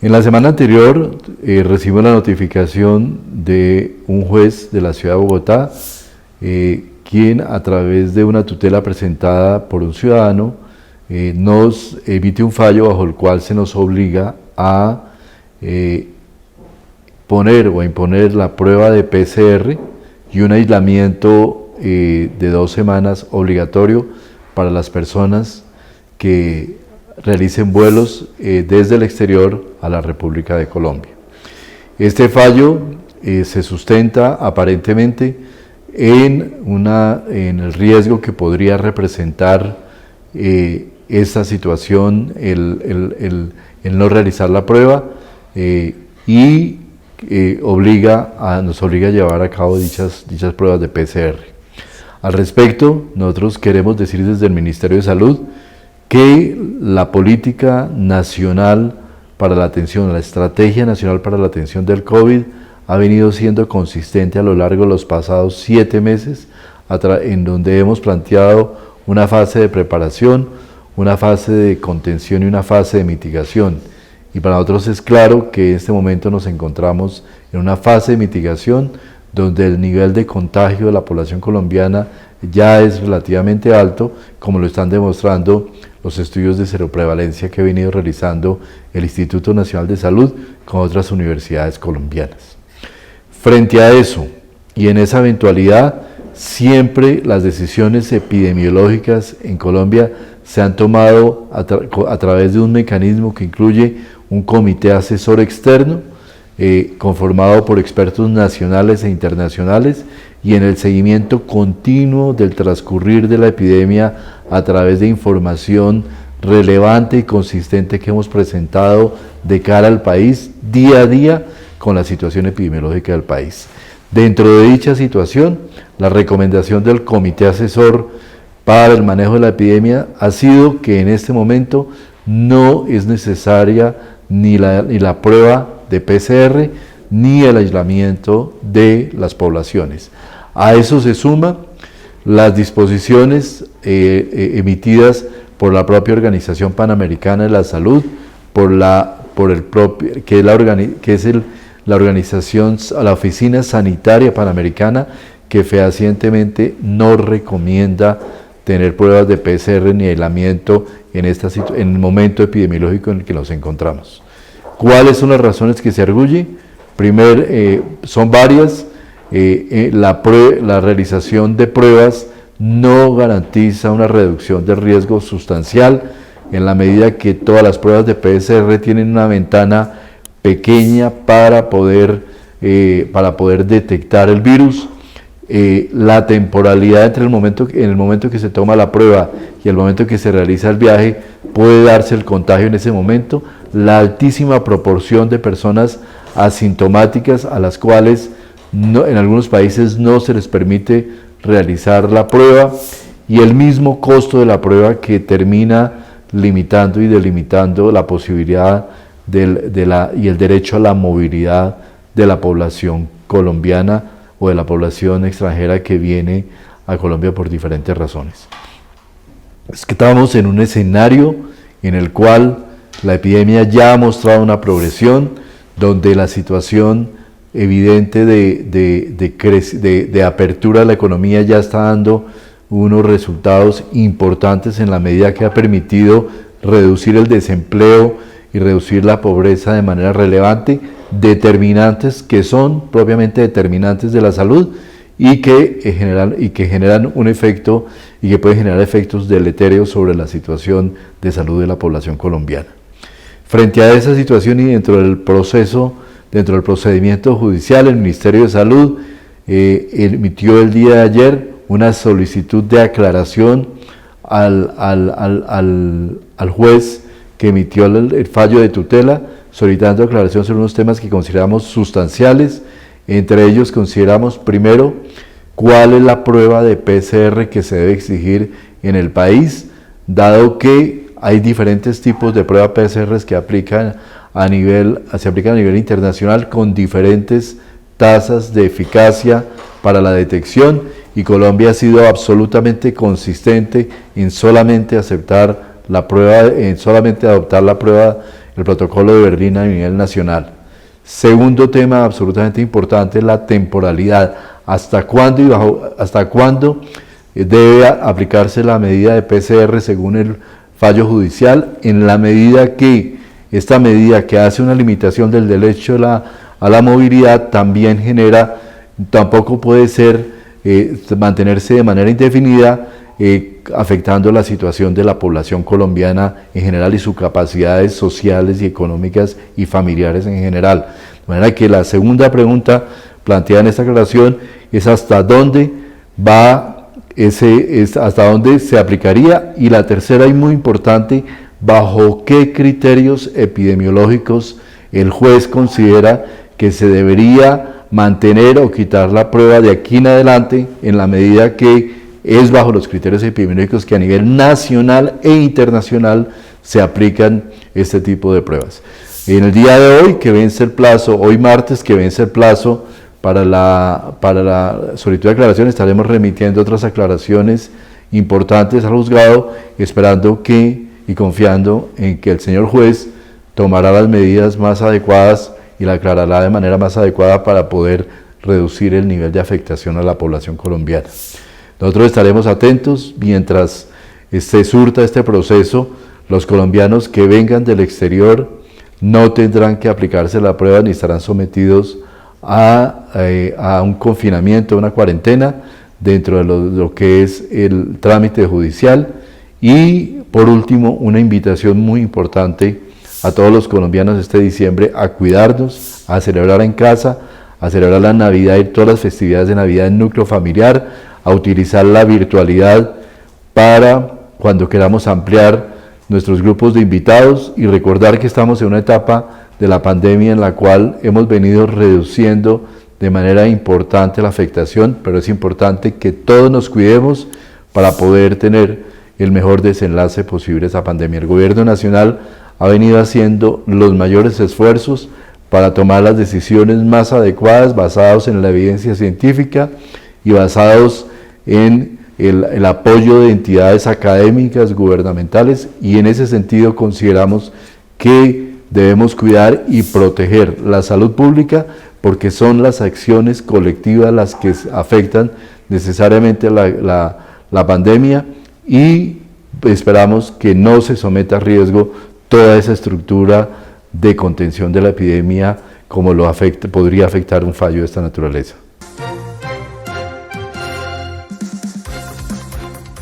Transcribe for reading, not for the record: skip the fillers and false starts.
En la semana anterior recibimos la notificación de un juez de la ciudad de Bogotá, quien a través de una tutela presentada por un ciudadano nos emite un fallo bajo el cual se nos obliga a poner o a imponer la prueba de PCR y un aislamiento de 2 semanas obligatorio para las personas que realicen vuelos desde el exterior a la República de Colombia. Este fallo se sustenta aparentemente en el riesgo que podría representar esta situación, el no realizar la prueba y nos obliga a llevar a cabo dichas pruebas de PCR. Al respecto, nosotros queremos decir desde el Ministerio de Salud que la política nacional para la atención, la estrategia nacional para la atención del COVID ha venido siendo consistente a lo largo de los pasados 7 meses, en donde hemos planteado una fase de preparación, una fase de contención y una fase de mitigación. Y para nosotros es claro que en este momento nos encontramos en una fase de mitigación donde el nivel de contagio de la población colombiana ya es relativamente alto, como lo están demostrando los estudios de seroprevalencia que ha venido realizando el Instituto Nacional de Salud con otras universidades colombianas. Frente a eso, y en esa eventualidad, siempre las decisiones epidemiológicas en Colombia se han tomado a través de un mecanismo que incluye un comité asesor externo, conformado por expertos nacionales e internacionales, y en el seguimiento continuo del transcurrir de la epidemia a través de información relevante y consistente que hemos presentado de cara al país día a día con la situación epidemiológica del país. Dentro de dicha situación, la recomendación del comité asesor para el manejo de la epidemia ha sido que en este momento no es necesaria ni la prueba de PCR ni el aislamiento de las poblaciones. A eso se suman las disposiciones emitidas por la propia Organización Panamericana de la Salud, la Oficina Sanitaria Panamericana, que fehacientemente no recomienda tener pruebas de PCR ni aislamiento en el momento epidemiológico en el que nos encontramos. ¿Cuáles son las razones que se arguye? Primero, son varias. La realización de pruebas no garantiza una reducción del riesgo sustancial en la medida que todas las pruebas de PCR tienen una ventana pequeña para poder detectar el virus. La temporalidad entre en el momento que se toma la prueba y el momento que se realiza el viaje puede darse el contagio en ese momento. La altísima proporción de personas asintomáticas a las cuales en algunos países no se les permite realizar la prueba, y el mismo costo de la prueba que termina limitando y delimitando la posibilidad y el derecho a la movilidad de la población colombiana o de la población extranjera que viene a Colombia por diferentes razones. Es que estamos en un escenario en el cual la epidemia ya ha mostrado una progresión, donde la situación evidente de apertura de la economía ya está dando unos resultados importantes en la medida que ha permitido reducir el desempleo y reducir la pobreza de manera relevante, determinantes que son propiamente determinantes de la salud y que generan un efecto y que pueden generar efectos deletéreos sobre la situación de salud de la población colombiana. Frente a esa situación y dentro del procedimiento judicial, el Ministerio de Salud emitió el día de ayer una solicitud de aclaración al juez que emitió el fallo de tutela, solicitando aclaración sobre unos temas que consideramos sustanciales. Entre ellos consideramos, primero, cuál es la prueba de PCR que se debe exigir en el país, dado que hay diferentes tipos de pruebas PCR que se aplican a nivel internacional con diferentes tasas de eficacia para la detección, y Colombia ha sido absolutamente consistente en solamente aceptar la prueba, en solamente adoptar la prueba, el protocolo de Berlín a nivel nacional. Segundo tema absolutamente importante, la temporalidad. ¿Hasta cuándo debe aplicarse la medida de PCR según el fallo judicial? En la medida que esta medida, que hace una limitación del derecho a la movilidad, tampoco puede ser mantenerse de manera indefinida, afectando la situación de la población colombiana en general y sus capacidades sociales y económicas y familiares en general. De manera que la segunda pregunta planteada en esta aclaración es hasta dónde hasta dónde se aplicaría, y la tercera y muy importante, bajo qué criterios epidemiológicos el juez considera que se debería mantener o quitar la prueba de aquí en adelante, en la medida que es bajo los criterios epidemiológicos que a nivel nacional e internacional se aplican este tipo de pruebas. En el día de hoy, que vence el plazo, hoy martes, que vence el plazo para la solicitud de aclaración, estaremos remitiendo otras aclaraciones importantes al juzgado, esperando y confiando en que el señor juez tomará las medidas más adecuadas y la aclarará de manera más adecuada para poder reducir el nivel de afectación a la población colombiana. Nosotros estaremos atentos mientras se surta este proceso. Los colombianos que vengan del exterior no tendrán que aplicarse la prueba ni estarán sometidos a un confinamiento, a una cuarentena dentro de lo que es el trámite judicial. Y por último, una invitación muy importante a todos los colombianos este diciembre a cuidarnos, a celebrar en casa, a celebrar la Navidad y todas las festividades de Navidad en núcleo familiar, a utilizar la virtualidad para cuando queramos ampliar nuestros grupos de invitados, y recordar que estamos en una etapa de la pandemia en la cual hemos venido reduciendo de manera importante la afectación, pero es importante que todos nos cuidemos para poder tener el mejor desenlace posible de esa pandemia. El gobierno nacional ha venido haciendo los mayores esfuerzos para tomar las decisiones más adecuadas, basados en la evidencia científica y basados en el apoyo de entidades académicas, gubernamentales, y en ese sentido consideramos que debemos cuidar y proteger la salud pública, porque son las acciones colectivas las que afectan necesariamente la pandemia, y esperamos que no se someta a riesgo toda esa estructura de contención de la epidemia como podría afectar un fallo de esta naturaleza.